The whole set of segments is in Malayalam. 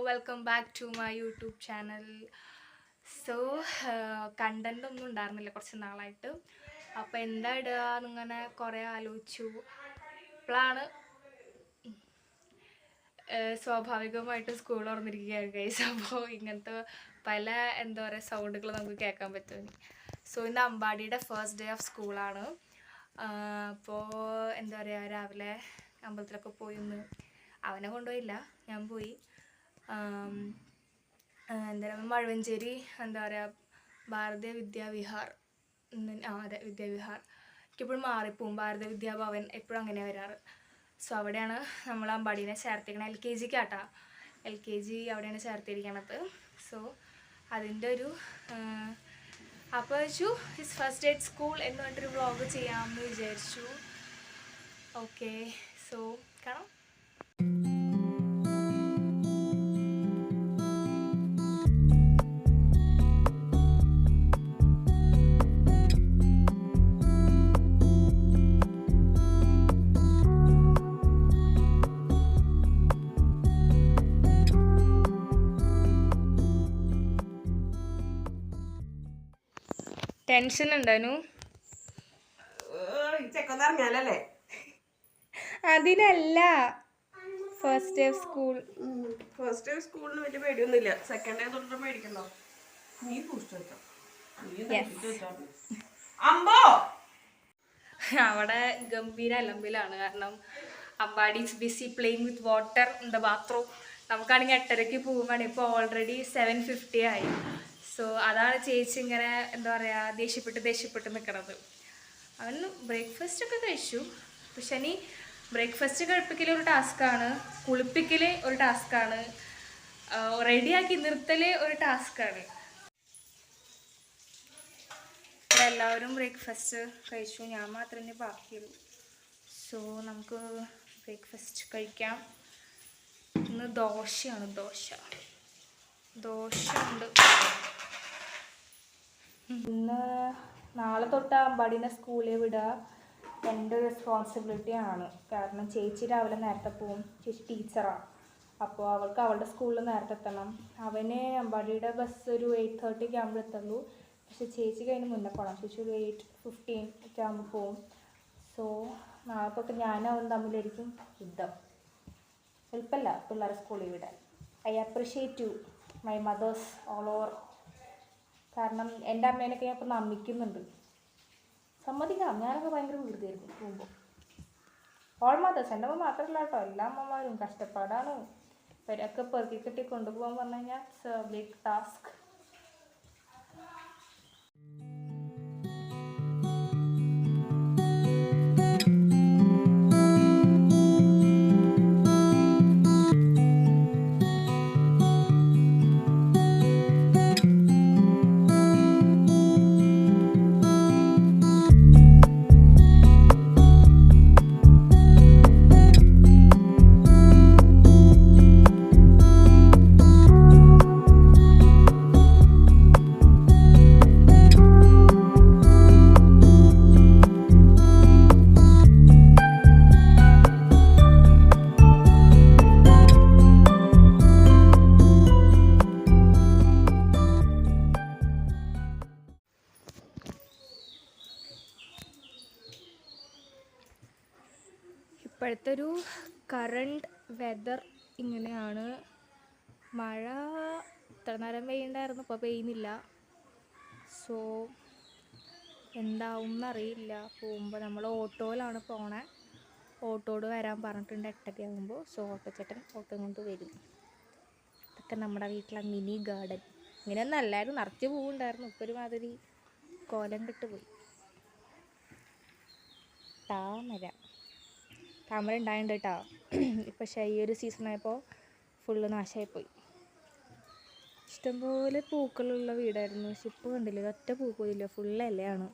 Welcome back to my YouTube channel. So content ഒന്നും ഉണ്ടായിരുന്നില്ല കുറച്ച് നാളായിട്ട്. അപ്പോൾ എന്താ ഇടുക എന്നിങ്ങനെ കുറേ ആലോചിച്ചു. അപ്പോഴാണ് സ്വാഭാവികമായിട്ട് സ്കൂൾ തുറന്നിരിക്കുകയാണ് ഗൈസ്. അപ്പോൾ ഇങ്ങനത്തെ പല എന്താ പറയുക സൗണ്ടുകൾ നമുക്ക് കേൾക്കാൻ പറ്റും. സോ ഇന്ന് അമ്പാടിയുടെ ഫസ്റ്റ് ഡേ ഓഫ് സ്കൂളാണ്. അപ്പോൾ എന്താ പറയുക, രാവിലെ അമ്പലത്തിലൊക്കെ പോയി ഒന്ന് അവനെ കൊണ്ടുപോയില്ല, ഞാൻ പോയി. എന്താ പറയുക, മഴവഞ്ചേരി എന്താ പറയുക ഭാരതീയ വിദ്യാവിഹാർ, അതെ വിദ്യാവിഹാർ, എനിക്കെപ്പോഴും മാറിപ്പോവും. ഭാരതീയ വിദ്യാഭവൻ എപ്പോഴും അങ്ങനെ വരാറ്. സോ അവിടെയാണ് നമ്മൾ അമ്പാടീനെ ചേർത്തിരിക്കണത്. LKG അവിടെയാണ് ചേർത്തിരിക്കണത്. സോ അതിൻ്റെ ഒരു അപ്പോൾ വെച്ചു his first day at school എന്ന് പറഞ്ഞിട്ടൊരു വ്ളോഗ് ചെയ്യാമെന്ന് വിചാരിച്ചു. ഓക്കെ, സോ കാണാം. ടെൻഷൻ ഉണ്ടാനു അതിനല്ല. ഫസ്റ്റ് ഡേ സ്കൂളിന് വലിയ പേടിയൊന്നുമില്ല. സെക്കൻഡ് ഡേ തൊട്ട് പേടിക്കണ്ടോ? അവിടെ ഗംഭീര അലമ്പിലാണ്. കാരണം Ambadi is BC playing with water in the bathroom. നമുക്കാണെങ്കിൽ 8:30 പോകുമ്പോൾ ഇപ്പോൾ ഓൾറെഡി 7:50 ആയി. സോ അതാണ് ചേച്ചി ഇങ്ങനെ എന്താ പറയുക ദേഷ്യപ്പെട്ട് നിൽക്കണത്. അവൻ ബ്രേക്ക്ഫാസ്റ്റ് ഒക്കെ കഴിച്ചു. പക്ഷെ ഇനി ബ്രേക്ക്ഫാസ്റ്റ് കഴിപ്പിക്കൽ ഒരു ടാസ്ക്കാണ്, കുളിപ്പിക്കൽ ഒരു ടാസ്ക്കാണ്, റെഡിയാക്കി നിർത്തൽ ഒരു ടാസ്ക്കാണ്. ഇവിടെ എല്ലാവരും ബ്രേക്ക്ഫാസ്റ്റ് കഴിച്ചു, ഞാൻ മാത്രമേ ബാക്കിയുള്ളൂ. സോ നമുക്ക് ബ്രേക്ക്ഫാസ്റ്റ് കഴിക്കാം. ഇന്ന് ദോശയാണ്, ദോശ ഉണ്ട്. ഇന്ന് നാളെ തൊട്ട് അമ്പാടീനെ സ്കൂളിൽ വിടുക എൻ്റെ റെസ്പോൺസിബിലിറ്റി ആണ്. കാരണം ചേച്ചി രാവിലെ നേരത്തെ പോവും, ചേച്ചി ടീച്ചറാണ്. അപ്പോൾ അവൾക്ക് അവളുടെ സ്കൂളിൽ നേരത്തെ എത്തണം. അവന് അമ്പാടിയുടെ ബസ് ഒരു 8:30 ആകുമ്പോൾ എത്തുള്ളൂ. പക്ഷെ ചേച്ചിക്ക് അതിന് മുന്നേ പോകണം. ചേച്ചി ഒരു 8:15 ഒക്കെ ആകുമ്പോൾ പോവും. സോ നാളെ തൊട്ട് ഞാനും അവൻ തമ്മിലായിരിക്കും യുദ്ധം. എളുപ്പമല്ല പിള്ളേരെ സ്കൂളിൽ വിടാൻ. I appreciate you my mother's all over. കാരണം എൻ്റെ അമ്മേനൊക്കെ ഞാൻ ഇപ്പം നമിക്കുന്നുണ്ട്. സമ്മതിക്കാം, ഞാനൊക്കെ ഭയങ്കര വീർത്തായിരുന്നു പോകുമ്പോൾ. ഓൾ മദേഴ്സ്, എൻ്റെ അമ്മ മാത്രമല്ല കേട്ടോ, എല്ലാ അമ്മമാരും കഷ്ടപ്പാടാണ്. ഇവരൊക്കെ പെറുക്കി കെട്ടി കൊണ്ടുപോകാൻ പറഞ്ഞു കഴിഞ്ഞാൽ ഇറ്റ്സ് എ ബിഗ് ടാസ്ക്. ഇപ്പോഴത്തെ ഒരു കറണ്ട് വെതർ ഇങ്ങനെയാണ്. മഴ ഇത്ര നേരം പെയ്യുണ്ടായിരുന്നു, ഇപ്പോൾ പെയ്യുന്നില്ല. സോ എന്താവും എന്നറിയില്ല. പോകുമ്പോൾ നമ്മൾ ഓട്ടോയിലാണ് പോണേ. ഓട്ടോയോട് വരാൻ പറഞ്ഞിട്ടുണ്ട് 8:00 ആകുമ്പോൾ. സോ ഓട്ടോ ചേട്ടൻ ഓട്ടോ കൊണ്ട് വരും. ഇതൊക്കെ നമ്മുടെ വീട്ടിലെ മിനി ഗാർഡൻ. ഇങ്ങനെയൊന്നും അല്ലായിരുന്നു, നിറച്ച് പൂവുണ്ടായിരുന്നു. ഇപ്പോൾ ഒരുമാതിരി കോലം കെട്ടുപോയി. താമര ഉണ്ടായിട്ടുണ്ട് കേട്ടോ. പക്ഷേ ഈ ഒരു സീസണായപ്പോൾ ഫുള്ള് നാശമായിപ്പോയി. ഇഷ്ടംപോലെ പൂക്കളുള്ള വീടായിരുന്നു. പക്ഷെ ഇപ്പോൾ കണ്ടില്ല, ഒറ്റ പൂക്കളില്ല, ഫുള്ള് ഇലയാണ്.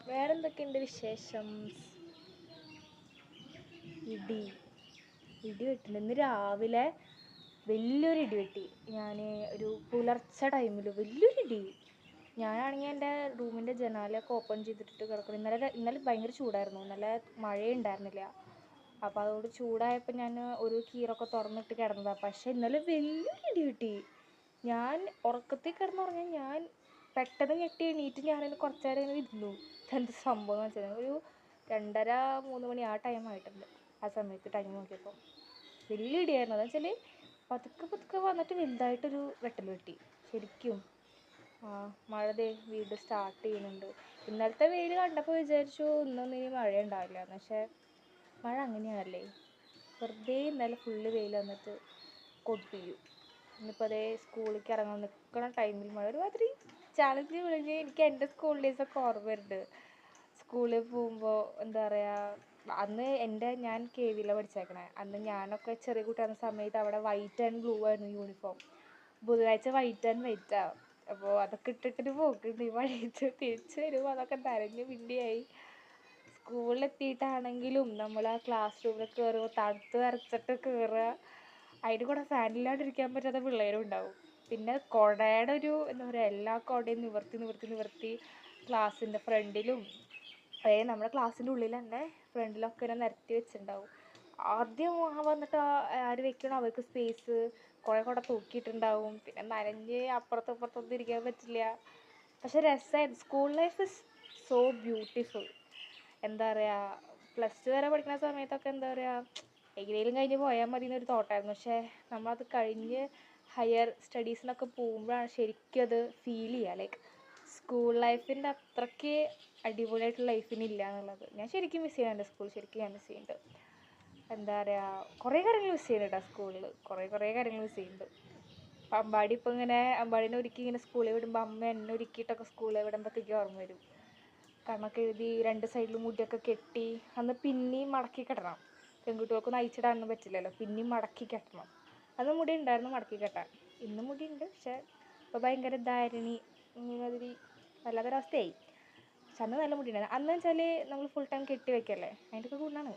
വേറെന്തൊക്കെയുണ്ട് വിശേഷം? ഇടി വെട്ടിട്ടുണ്ട്. ഇന്ന് രാവിലെ വലിയൊരു ഇടി വെട്ടി. ഞാൻ ഒരു പുലർച്ചെ ടൈമിൽ വലിയൊരു ഇടി. ഞാനാണെങ്കിൽ എൻ്റെ റൂമിൻ്റെ ജനാലയൊക്കെ ഓപ്പൺ ചെയ്തിട്ട് കിടക്കണം. ഇന്നലെ ഭയങ്കര ചൂടായിരുന്നു. ഇന്നലെ മഴയുണ്ടായിരുന്നില്ല. അപ്പോൾ അതുകൊണ്ട് ചൂടായപ്പോൾ ഞാൻ ഒരു കീറൊക്കെ തുറന്നിട്ട് കിടന്നതാണ്. പക്ഷേ ഇന്നലെ വലിയ ഇടി കിട്ടി. ഞാൻ ഉറക്കത്തിൽ കിടന്നുറങ്ങാൻ ഞാൻ പെട്ടെന്ന് ഞെട്ടി എണീറ്റ് ഞാനതിന് കുറച്ച് നേരം ഇങ്ങനെ ഇരുന്നു. ഇതെന്ത് സംഭവം എന്ന് വെച്ചാൽ ഒരു 2:30-3 മണി ആ ടൈം ആയിട്ടുണ്ട്. ആ സമയത്ത് ടൈം നോക്കിയപ്പോൾ വലിയ ഇടിയായിരുന്നു. അതെന്ന് വെച്ചാൽ പതുക്കെ പതുക്കെ വന്നിട്ട് വലുതായിട്ടൊരു വെട്ടൽ വെട്ടി ശരിക്കും. മഴ ദേ വീണ്ടും സ്റ്റാർട്ട് ചെയ്യുന്നുണ്ട്. ഇന്നലത്തെ വെയിൽ കണ്ടപ്പോൾ വിചാരിച്ചു ഇന്നൊന്നും ഇനി മഴ ഉണ്ടാവില്ല എന്ന്. പക്ഷേ മഴ അങ്ങനെയാണല്ലേ, വെറുതെ ഇന്നലെ ഫുള്ള് വെയിൽ വന്നിട്ട് കൊട്ടിയും. ഇന്നിപ്പോൾ അതേ സ്കൂളിലേക്ക് ഇറങ്ങാൻ നിൽക്കുന്ന ടൈമിൽ മഴ ഒരുമാതിരി ചാളഞ്ച് വിളിഞ്ഞ്. എനിക്ക് എൻ്റെ സ്കൂൾ ഡേയ്സൊക്കെ ഓർമ്മ വരുന്നുണ്ട്. സ്കൂളിൽ പോകുമ്പോൾ എന്താ പറയുക, അന്ന് ഞാൻ കെ വിയിലാണ് പഠിച്ചേക്കണേ. അന്ന് ഞാനൊക്കെ ചെറിയ കുട്ടിയായിരുന്ന സമയത്ത് അവിടെ വൈറ്റ് ആൻഡ് ബ്ലൂ ആയിരുന്നു യൂണിഫോം. ബുധനാഴ്ച വൈറ്റ് ആൻഡ് വൈറ്റാണ്. അപ്പോൾ അതൊക്കെ ഇട്ടിട്ടൊരു പോക്കുണ്ട്. ഈ മഴയത്ത് തിരിച്ച് വരുമ്പോൾ അതൊക്കെ നനഞ്ഞ് പിണ്ടിയായി. സ്കൂളിലെത്തിയിട്ടാണെങ്കിലും നമ്മൾ ആ ക്ലാസ് റൂമിൽ കയറുമ്പോൾ തണുത്ത് വിറച്ചിട്ട് കയറുക. അതിൻ്റെ കൂടെ ഫാനില്ലാണ്ടിരിക്കാൻ പറ്റാത്ത പിള്ളേരും ഉണ്ടാവും. പിന്നെ കുടയുടെ ഒരു എന്താ പറയുക, എല്ലാ കുടയും നിവർത്തി ക്ലാസ്സിൻ്റെ ഫ്രണ്ടിലും നമ്മുടെ ക്ലാസ്സിൻ്റെ ഉള്ളിൽ തന്നെ ഫ്രണ്ടിലൊക്കെ ഇങ്ങനെ നിരത്തി വെച്ചിട്ടുണ്ടാവും. ആദ്യം വന്നിട്ട് ആര് വെക്കണം അവർക്ക് സ്പേസ്, കുറേ കുട തൂക്കിയിട്ടുണ്ടാവും. പിന്നെ നനഞ്ഞ് അപ്പുറത്തും ഇപ്പുറത്തൊന്നും ഇരിക്കാൻ പറ്റില്ല. പക്ഷെ രസമായിരുന്നു. School life is so beautiful. എന്താ പറയുക, +2 വരെ പഠിക്കുന്ന സമയത്തൊക്കെ എന്താ പറയുക, എങ്ങനെയും കഴിഞ്ഞ് പോയാൽ മതി എന്നൊരു തോട്ടായിരുന്നു. പക്ഷേ നമ്മളത് കഴിഞ്ഞ് ഹയർ സ്റ്റഡീസിനൊക്കെ പോകുമ്പോഴാണ് ശരിക്കും അത് ഫീൽ ചെയ്യുക. ലൈക്ക് സ്കൂൾ ലൈഫിൻ്റെ അത്രയ്ക്ക് അടിപൊളിയായിട്ടുള്ള ലൈഫിനില്ല എന്നുള്ളത്. ഞാൻ ശരിക്കും മിസ് ചെയ്യുന്നുണ്ട് സ്കൂൾ. ശരിക്കും ഞാൻ മിസ് ചെയ്യുന്നുണ്ട്. എന്താ പറയുക, കുറേ കാര്യങ്ങൾ മിസ് ചെയ്യുന്നുണ്ട് ആ സ്കൂളിൽ. കുറേ കാര്യങ്ങൾ മിസ് ചെയ്യുന്നുണ്ട്. അപ്പം അമ്പാടി ഇപ്പോൾ ഇങ്ങനെ അമ്പാടിനെ ഒരുക്കി ഇങ്ങനെ സ്കൂളിൽ വിടുമ്പോൾ അമ്മ എന്നെ ഒരുക്കിയിട്ടൊക്കെ സ്കൂളിൽ വിടുമ്പോഴത്തേക്ക് ഓർമ്മ വരും. കണ്ണൊക്കെ എഴുതി 2 സൈഡിലും മുടിയൊക്കെ കെട്ടി. അന്ന് പിന്നെയും മടക്കി കെട്ടണം. പെൺകുട്ടികൾക്കൊന്നും അയച്ചിടാനൊന്നും പറ്റില്ലല്ലോ. പിന്നെയും മടക്കി കെട്ടണം. അന്ന് മുടി ഉണ്ടായിരുന്നു മടക്കി കെട്ടാൻ. ഇന്നും മുടി ഉണ്ട്, പക്ഷേ ഇപ്പോൾ ഭയങ്കര ധാരണി മാതിരി വല്ലാത്തൊരവസ്ഥയായി. പക്ഷെ അന്ന് നല്ല മുടി ഉണ്ടായിരുന്നു. അന്ന് വെച്ചാൽ നമ്മൾ ഫുൾ ടൈം കെട്ടി വയ്ക്കല്ലേ, അതിൻ്റെ ഒക്കെ ഗുണമാണ്.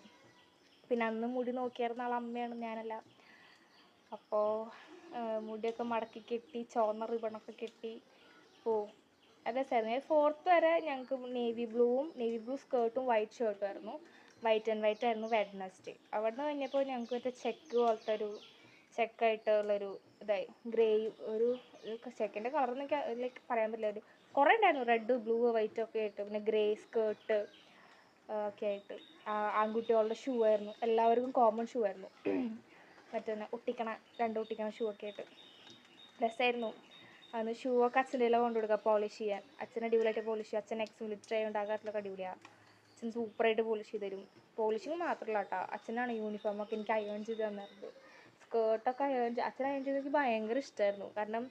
പിന്നെ അന്ന് മുടി നോക്കിയായിരുന്ന ആൾ അമ്മയാണ്, ഞാനല്ല. അപ്പോൾ മുടിയൊക്കെ മടക്കി കെട്ടി ചുവന്ന റിബണൊക്കെ കെട്ടി പോവും. അത് രസമായിരുന്നു. 4th വരെ ഞങ്ങൾക്ക് നേവി ബ്ലൂ സ്കേർട്ടും വൈറ്റ് ഷർട്ടും ആയിരുന്നു. വൈറ്റ് ആൻഡ് വൈറ്റ് ആയിരുന്നു വെഡ്നസ്ഡേ. അവിടെ നിന്ന് കഴിഞ്ഞപ്പോൾ ഞങ്ങൾക്ക് മറ്റേ ചെക്ക് പോലത്തെ ഒരു ചെക്കായിട്ടുള്ളൊരു ഇതായി, ഗ്രേയും ഒരു ചെക്കിൻ്റെ കളറൊന്നും എനിക്ക് ലൈക്ക് പറയാൻ പറ്റില്ല. ഒരു കുറേ ഉണ്ടായിരുന്നു, റെഡ് ബ്ലൂ വൈറ്റ് ഒക്കെ ആയിട്ട്. പിന്നെ ഗ്രേ സ്കേർട്ട് ഒക്കെ ആയിട്ട്. ആൺകുട്ടികളുടെ ഷൂ ആയിരുന്നു, എല്ലാവർക്കും കോമൺ ഷൂ ആയിരുന്നു. മറ്റേ ഒട്ടിക്കണ 2 ഒട്ടിക്കണ ഷൂ ഒക്കെ ആയിട്ട് രസമായിരുന്നു. അന്ന് ഷൂ ഒക്കെ അച്ഛൻ്റെ എല്ലാം കൊണ്ടു കൊടുക്കുക പോളിഷ് ചെയ്യാൻ. അച്ഛൻ അടിപൊളിയായിട്ട് പോളിഷ് ചെയ്യും. അച്ഛൻ എക്സ് മിലിറ്ററി ആയതുകൊണ്ട് ആ കാര്യത്തിലൊക്കെ അടിപൊളിയാണ്. അച്ഛൻ സൂപ്പറായിട്ട് പോളിഷ് ചെയ്ത് തരും. പോളിഷിങ് മാത്രമല്ല കേട്ടോ, അച്ഛനാണ് യൂണിഫോമൊക്കെ എനിക്ക് അയൺ ചെയ്ത് തന്നിരുന്നത്. സ്കേർട്ടൊക്കെ അച്ഛൻ അയൺ ചെയ്ത് എനിക്ക് ഭയങ്കര ഇഷ്ടമായിരുന്നു. കാരണം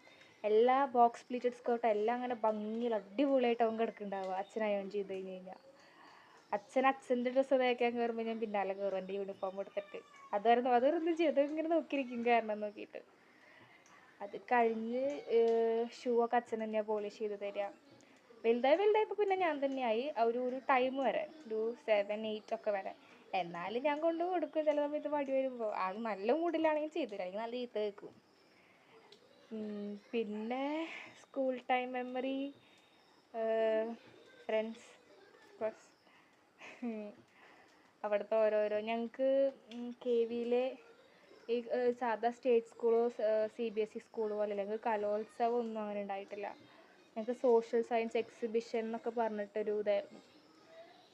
എല്ലാ ബോക്സ് പ്ലീറ്റഡ് സ്കേർട്ടും എല്ലാം അങ്ങനെ ഭംഗിയിൽ അടിപൊളിയായിട്ട് അവൻ കിടക്കുന്നുണ്ടാവുക അച്ഛൻ അയൺ ചെയ്ത് കഴിഞ്ഞ് കഴിഞ്ഞാൽ. അച്ഛൻ്റെ ഡ്രസ്സ് തയ്ക്കാൻ കയറുമ്പോൾ ഞാൻ പിന്നാലെ കയറും എൻ്റെ യൂണിഫോം എടുത്തിട്ട്. അതൊന്നും ചെയ്ത് ഇങ്ങനെ നോക്കിയിരിക്കും കാരണം നോക്കിയിട്ട്. അത് കഴിഞ്ഞ് ഷൂ ഒക്കെ അച്ഛൻ തന്നെയാണ് പോളിഷ് ചെയ്ത് തരിക. വലുതായപ്പോൾ പിന്നെ ഞാൻ തന്നെയായി. ഒരു ടൈം വരെ, ഒരു 7-8 ഒക്കെ വരെ. എന്നാലും ഞാൻ കൊണ്ട് കൊടുക്കും ചില സമയത്ത് മടി വരുമ്പോൾ. ആൾ നല്ല മൂഡിലാണെങ്കിൽ ചെയ്തു തരും, അല്ലെങ്കിൽ നല്ല ചീത്ത കേൾക്കും. പിന്നെ school time memory, friends course, അവിടുത്തെ ഓരോരോ ഞങ്ങൾക്ക് കെ വിയിലെ ഈ സാധാ സ്റ്റേറ്റ് സ്കൂളോ CBSE സ്കൂൾ പോലെ ഞങ്ങൾക്ക് കലോത്സവം ഒന്നും അങ്ങനെ ഉണ്ടായിട്ടില്ല. ഞങ്ങൾക്ക് സോഷ്യൽ സയൻസ് എക്സിബിഷൻ എന്നൊക്കെ പറഞ്ഞിട്ടൊരു ഇതായിരുന്നു.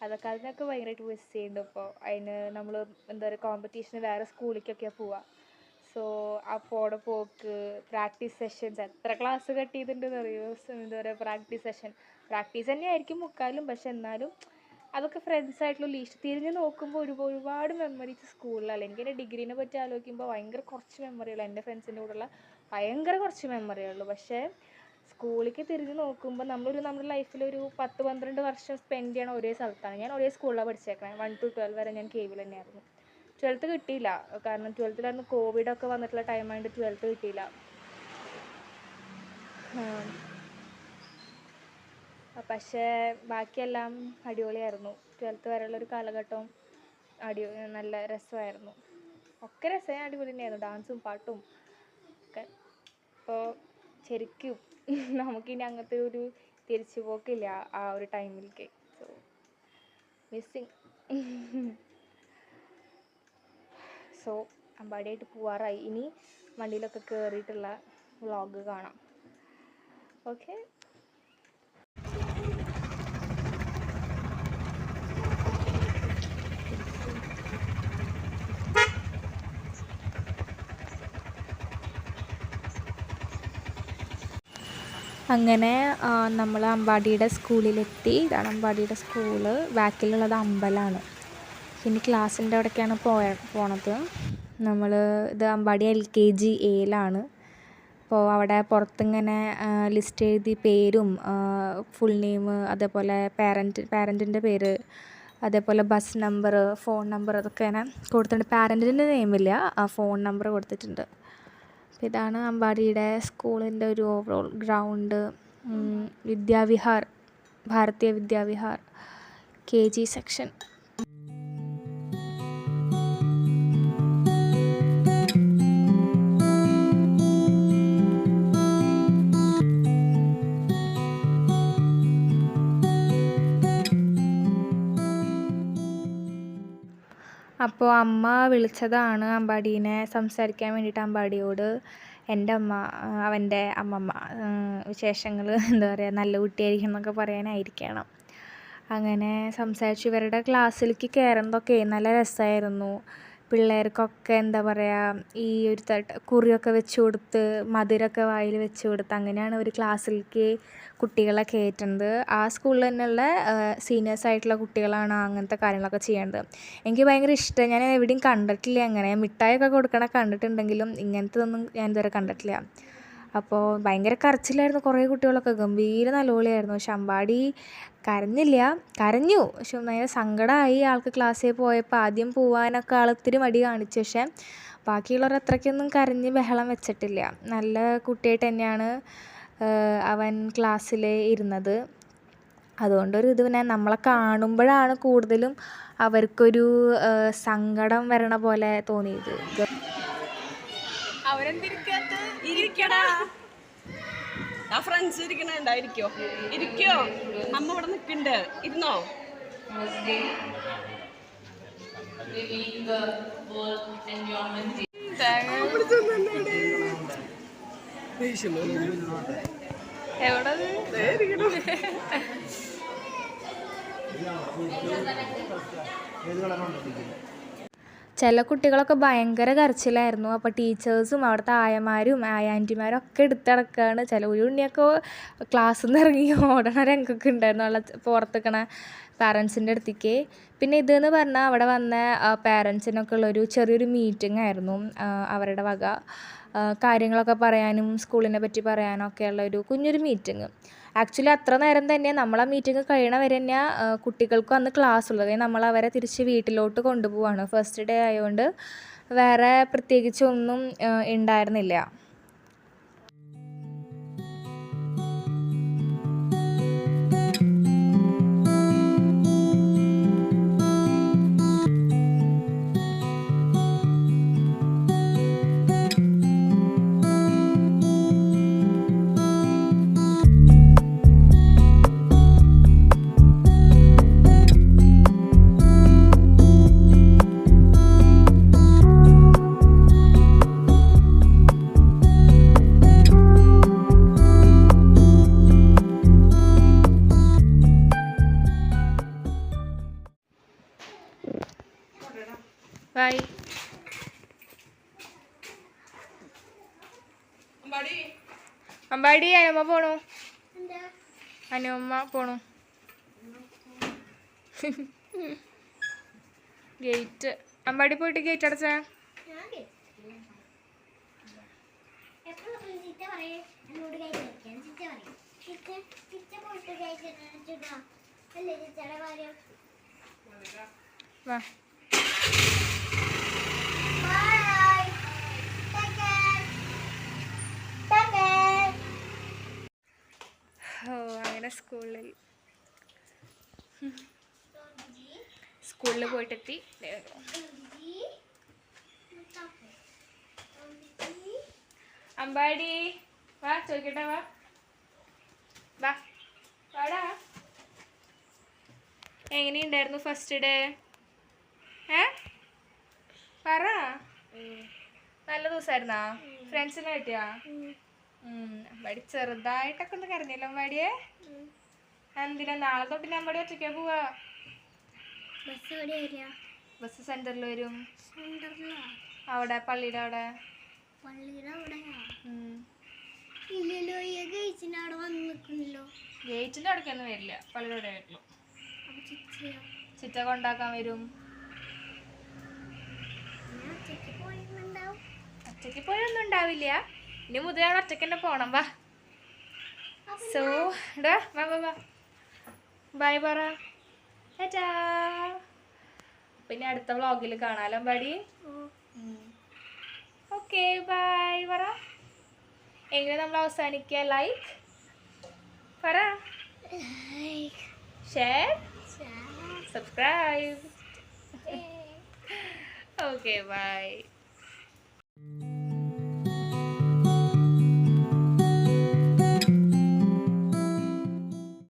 അതിനൊക്കെ ഭയങ്കരമായിട്ട് മിസ് ചെയ്യുന്നുണ്ട് ഇപ്പോൾ. അതിന് നമ്മൾ എന്താ പറയുക, കോമ്പറ്റീഷന് വേറെ സ്കൂളിലേക്കൊക്കെയാണ് പോവുക. സോ ആ പോക്ക്, പ്രാക്ടീസ് സെഷൻസ്, എത്ര ക്ലാസ് കട്ട് ചെയ്തിട്ടുണ്ടെന്ന് അറിയുമോ? എന്താ പറയുക, പ്രാക്ടീസ് തന്നെയായിരിക്കും മുക്കാലും. പക്ഷെ എന്നാലും അതൊക്കെ ഫ്രണ്ട്സായിട്ടുള്ള തിരിഞ്ഞ് നോക്കുമ്പോൾ ഒരുപാട് മെമ്മറീസ് സ്കൂളിലല്ല. എനിക്ക് എൻ്റെ ഡിഗ്രീനെ പറ്റി ആലോചിക്കുമ്പോൾ ഭയങ്കര കുറച്ച് മെമ്മറിയുള്ളൂ. എൻ്റെ ഫ്രണ്ട്സിൻ്റെ കൂടെയുള്ള ഭയങ്കര കുറച്ച് മെമ്മറിയുള്ളൂ. പക്ഷേ സ്കൂളിലേക്ക് തിരിഞ്ഞ് നോക്കുമ്പോൾ നമ്മുടെ ലൈഫിലൊരു 10-12 വർഷം സ്പെൻഡ് ചെയ്യണ ഒരേ സ്ഥലത്താണ്. ഞാൻ ഒരേ സ്കൂളിലാണ് പഠിച്ചേക്കണേ. 1 to 12 വരെ ഞാൻ കെ വിയിൽ തന്നെയായിരുന്നു. 12th കിട്ടിയില്ല, കാരണം 12th കോവിഡൊക്കെ വന്നിട്ടുള്ള ടൈമായതുകൊണ്ട് 12th കിട്ടിയില്ല. പക്ഷേ ബാക്കിയെല്ലാം അടിപൊളിയായിരുന്നു. 12th വരെയുള്ളൊരു കാലഘട്ടവും നല്ല രസമായിരുന്നു. ഒക്കെ രസമായി അടിപൊളി തന്നെയായിരുന്നു, ഡാൻസും പാട്ടും ഒക്കെ. അപ്പോൾ ശരിക്കും നമുക്കിനി അങ്ങനത്തെ ഒരു തിരിച്ചു പോക്കില്ല ആ ഒരു ടൈമിലേക്ക്. So missing. സോ അമ്പാടിയായിട്ട് പോവാറായി. ഇനി വണ്ടിയിലൊക്കെ കയറിയിട്ടുള്ള വ്ളോഗ് കാണാം. ഓക്കെ. അങ്ങനെ നമ്മൾ അമ്പാടിയുടെ സ്കൂളിലെത്തി. ഇതാണ് അമ്പാടിയുടെ സ്കൂള്. ബാക്കിലുള്ളത് അമ്പലമാണ്. ഇനി ക്ലാസ്സിൻ്റെ അവിടേക്കാണ് പോണത്. ഇത് അമ്പാടി LKG Aയിലാണ്. അപ്പോൾ അവിടെ പുറത്തിങ്ങനെ ലിസ്റ്റ് എഴുതി പേരും ഫുൾ നെയിം, അതേപോലെ പാരൻറ്റിൻ്റെ പേര്, അതേപോലെ ബസ് നമ്പർ, ഫോൺ നമ്പർ അതൊക്കെ ഇങ്ങനെ കൊടുത്തിട്ടുണ്ട്. പാരൻറ്റിൻ്റെ നെയിമില്ല, ഫോൺ നമ്പർ കൊടുത്തിട്ടുണ്ട്. ഇതാണ് അമ്പാടിയുടെ സ്കൂളിൻ്റെ ഒരു ഓവറോൾ ഗ്രൗണ്ട്. വിദ്യാവിഹാർ, ഭാരതീയ വിദ്യാവിഹാർ KG സെക്ഷൻ. അപ്പോൾ അമ്മ വിളിച്ചതാണ് അമ്പാടീനെ സംസാരിക്കാൻ വേണ്ടിയിട്ട്. അമ്പാടിയോട് എൻ്റെ അമ്മ, അവൻ്റെ അമ്മമ്മ വിശേഷങ്ങൾ എന്താ പറയുക, നല്ല കുട്ടിയായിരിക്കും എന്നൊക്കെ പറയാനായിരിക്കണം. അങ്ങനെ സംസാരിച്ചു. ഇവരുടെ ക്ലാസ്സിലേക്ക് കയറുന്നതൊക്കെ നല്ല രസമായിരുന്നു. പിള്ളേർക്കൊക്കെ എന്താ പറയുക, ഈ ഒരു കുറിയൊക്കെ വെച്ച് കൊടുത്ത് മധുരമൊക്കെ വായിൽ വെച്ച് കൊടുത്ത് അങ്ങനെയാണ് ഒരു ക്ലാസ്സിലേക്ക് കുട്ടികളെ കയറ്റുന്നത്. ആ സ്കൂളിൽ തന്നെയുള്ള സീനിയേഴ്സായിട്ടുള്ള കുട്ടികളാണ് അങ്ങനത്തെ കാര്യങ്ങളൊക്കെ ചെയ്യേണ്ടത്. എനിക്ക് ഭയങ്കര ഇഷ്ടം. ഞാൻ എവിടെയും കണ്ടിട്ടില്ല അങ്ങനെ. മിഠായിയൊക്കെ കൊടുക്കണ കണ്ടിട്ടുണ്ടെങ്കിലും ഇങ്ങനത്തതൊന്നും ഞാൻ ഇതുവരെ കണ്ടിട്ടില്ല. അപ്പോൾ ഭയങ്കര കരച്ചിലായിരുന്നു. കുറേ കുട്ടികളൊക്കെ ഗംഭീര നല്ലോളിയായിരുന്നു. പക്ഷെ അമ്പാടി കരഞ്ഞു. പക്ഷെ ഭയങ്കര സങ്കടമായി ആൾക്ക്. ക്ലാസ്സിൽ പോയപ്പോൾ ആദ്യം പോവാനൊക്കെ ഇത്തിരി മടി കാണിച്ചു. പക്ഷെ ബാക്കിയുള്ളവർ അത്രയ്ക്കൊന്നും കരഞ്ഞ് ബഹളം വെച്ചിട്ടില്ല. നല്ല കുട്ടിയായിട്ട് തന്നെയാണ് അവൻ ക്ലാസ്സിൽ ഇരുന്നത്. അതുകൊണ്ടൊരു ഇത് പിന്നെ നമ്മളെ കാണുമ്പോഴാണ് കൂടുതലും അവർക്കൊരു സങ്കടം വരണ പോലെ തോന്നിയത്. ഫ്രണ്ട്സ് ഇരിക്കണുണ്ടായിരിക്കോ? ഇരിക്കോ? അമ്മ ഇവിടെ നിൽക്കണ്ട്. ഇരുന്നോ? ചില കുട്ടികളൊക്കെ ഭയങ്കര കരച്ചിലായിരുന്നു. അപ്പോൾ ടീച്ചേഴ്സും അവിടുത്തെ ആയമാരും ആൻറ്റിമാരും ഒക്കെ എടുത്തിടക്കുകയാണ്. ചില ഒരു ഉണ്ണിയൊക്കെ ക്ലാസ്സിൽ നിന്ന് ഇറങ്ങി ഓടണ രംഗമൊക്കെ ഉണ്ടായിരുന്നു അവളെ പുറത്തേക്കണ പാരൻസിൻ്റെ അടുത്തേക്ക്. പിന്നെ ഇതെന്ന് പറഞ്ഞാൽ അവിടെ വന്ന പാരൻസിനൊക്കെ ഉള്ളൊരു ചെറിയൊരു മീറ്റിംഗ് ആയിരുന്നു. അവരുടെ വക കാര്യങ്ങളൊക്കെ പറയാനും സ്കൂളിനെ പറ്റി പറയാനും ഒക്കെയുള്ള ഒരു കുഞ്ഞൊരു മീറ്റിംഗ്. ആക്ച്വലി അത്ര നേരം തന്നെ നമ്മളാ മീറ്റിംഗ് കഴിയണ വരെ തന്നെ കുട്ടികൾക്കും അന്ന് ക്ലാസ് ഉള്ളത്. നമ്മളവരെ തിരിച്ച് വീട്ടിലോട്ട് കൊണ്ടുപോവാണ്. ഫസ്റ്റ് ഡേ ആയതുകൊണ്ട് വേറെ പ്രത്യേകിച്ചൊന്നും ഉണ്ടായിരുന്നില്ല. ബൈ. അമ്പാടി അനുമ്മ പോണു. അനുമ്മ പോണു. ഗേറ്റ് അമ്പാടി പോയിട്ട് ഗേറ്റ് അടച്ചാ. വാ. അങ്ങനെ സ്കൂളിൽ പോയിട്ടെത്തി. അമ്പാടി വാ, ചോദിക്കട്ടെ. വാ വാടാ. എങ്ങനെയുണ്ടായിരുന്നു ഫസ്റ്റ് ഡേ? പറ. നല്ല ദിവസമായിരുന്നാ? ഫ്രണ്ട്സിനെ കിട്ടിയാ? അമ്പാടി ചെറുതായിട്ടൊക്കെ ഒന്ന് കരഞ്ഞല്ലോ അമ്പാടിയെ. എന്തിനാ നാളെ തൊട്ട് ഞാൻ അമ്പാടി ഒറ്റയ്ക്കാ പോവാ? ബസ് സെന്ററിൽ വരും. അവിടെ പള്ളിയുടെ അവിടെ. ഗേറ്റിന്റെ അവിടേക്കൊന്നും വരില്ല, പള്ളിയുടെ വീട്ടിലോ. ചിറ്റ കൊണ്ടാക്കാൻ വരും. ഒറ്റയ്ക്ക് പോയൊന്നും ഉണ്ടാവില്ല. ഇനി മുതലാണ് ഒറ്റയ്ക്ക് തന്നെ പോണം. വാ. സോ ഇടാ വാ വാ വാ. ബൈ പറ. ടാറ്റാ. പിന്നെ അടുത്ത വ്ളോഗിൽ കാണാലോ അമ്പാടി. ഓക്കെ ബൈ പറ. എങ്ങനെ നമ്മൾ അവസാനിക്കുക? ലൈക്ക് പറ, ഷെയർ, സബ്സ്ക്രൈബ്. Okay bye.